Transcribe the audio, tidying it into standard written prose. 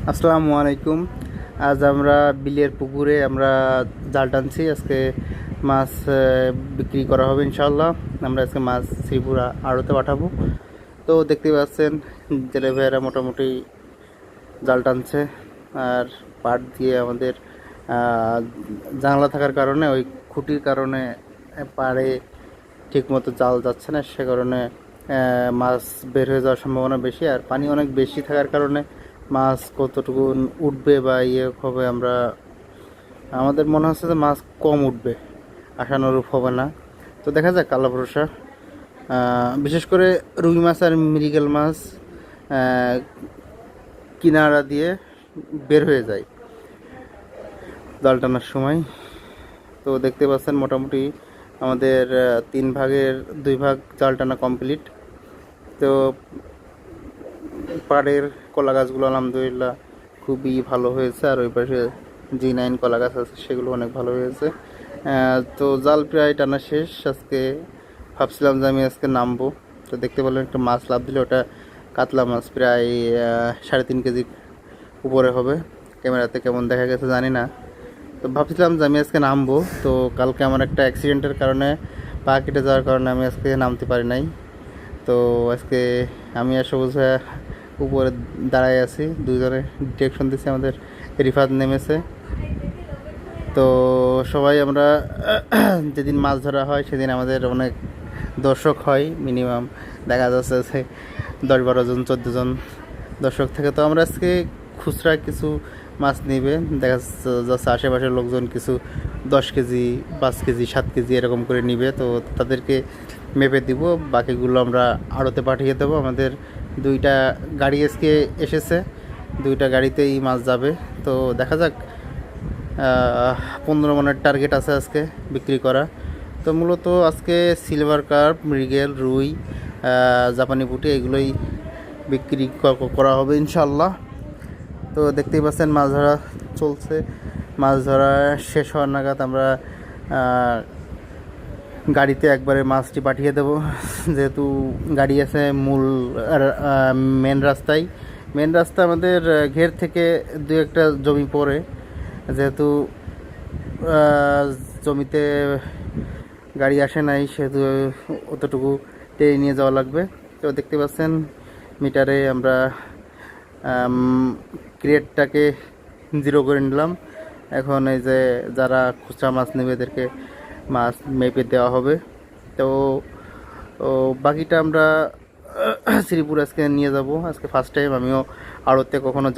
আসসালামু আলাইকুম। আজ আমরা বিলের পুকুরে আমরা জাল টানছি। আজকে মাছ বিক্রি করা হবে ইনশাল্লাহ। আমরা আজকে মাছ শ্রীপুরা আড়তে পাঠাবো। তো দেখতে পাচ্ছেন জেলে ভাইয়েরা মোটামুটি জাল টানছে। আর পাট দিয়ে আমাদের জানলা থাকার কারণে ওই খুঁটির কারণে পাড়ে ঠিকমতো জাল যাচ্ছে না, সে কারণে মাছ বের হয়ে যাওয়ার সম্ভাবনা বেশি। আর পানি অনেক বেশি থাকার কারণে মাছ কতটুকু উঠবে বা ইয়ে হবে, আমাদের মনে হচ্ছে যে মাছ কম উঠবে, আশানুরূপ হবে না। তো দেখা যাক কালো ভরসা। বিশেষ করে রুই মাছ আর মৃগেল মাছ কিনারা দিয়ে বের হয়ে যায় জাল টানার সময়। তো দেখতে পাচ্ছেন মোটামুটি আমাদের 3 ভাগের 2 ভাগ জাল টানা কমপ্লিট। তো পাড়ের কলা গাছগুলো আলহামদুলিল্লাহ খুবই ভালো হয়েছে, আর ওই পাশে G9 কলা গাছ আছে সেগুলো অনেক ভালো হয়েছে। তো জাল প্রায় টানা শেষ। আজকে ভাবছিলাম যে আমি আজকে নামবো, তো দেখতে পেলাম একটা মাছ লাফ দিল, ওটা কাতলা মাছ, প্রায় 3.5 কেজি উপরে হবে। ক্যামেরাতে কেমন দেখা গেছে জানি না। তো ভাবছিলাম যে আমি আজকে নামবো, তো কালকে আমার একটা অ্যাক্সিডেন্টের কারণে পা কেটে যাওয়ার কারণে আমি আজকে নামতে পারি নাই। তো আজকে আমি আর সবুজ ভাইয়া উপরে দাঁড়ায় আছি, দুজনে ডিরেকশন দিচ্ছে, আমাদের রিফাত নেমেছে। তো সবাই আমরা যেদিন মাছ ধরা হয় সেদিন আমাদের অনেক দর্শক হয়, মিনিমাম দেখা যাচ্ছে যে 10-12 জন 14 জন দর্শক থাকে। তো আমরা আজকে খুচরা কিছু মাছ নিবে, দেখা যাচ্ছে আশেপাশের লোকজন কিছু 10 কেজি 5 কেজি 7 কেজি এরকম করে নিবে। তো তাদেরকে মেপে দিব, বাকিগুলো আমরা আড়তে পাঠিয়ে দেবো। আমাদের 2টা গাড়ি আজকে এসেছে, 2টা গাড়িতেই মাছ যাবে। তো দেখা যাক, 15 মনের টার্গেট আছে আজকে বিক্রি করা। তো মূলত আজকে সিলভার কার্প, মৃগেল, রুই, জাপানি পুঁটি এগুলোই বিক্রি করা হবে ইনশাল্লাহ। তো দেখতেই পাচ্ছেন মাছ ধরা চলছে। মাছ ধরা শেষ হওয়ার নাগাদ আমরা গাড়িতে একবারে মাছটি পাঠিয়ে দেব, যেহেতু গাড়ি আছে মূল মেন রাস্তা আমাদের ঘের থেকে 2-1টা জমি পড়ে, যেহেতু জমিতে গাড়ি আসে নাই সেহেতু অতটুকু টেনে নিয়ে যাওয়া লাগবে। তো দেখতে পাচ্ছেন মিটারে আমরা ক্রেটটাকে 0 করে নিলাম। এখন এই যে যারা খুচরা মাছ নেবে এদেরকে মাছ মেপে দেওয়া হবে। তো বাকিটা আমরা শ্রীপুর আজকে নিয়ে যাব। আজকে ফার্স্ট টাইম, আমিও আড়তে কখনো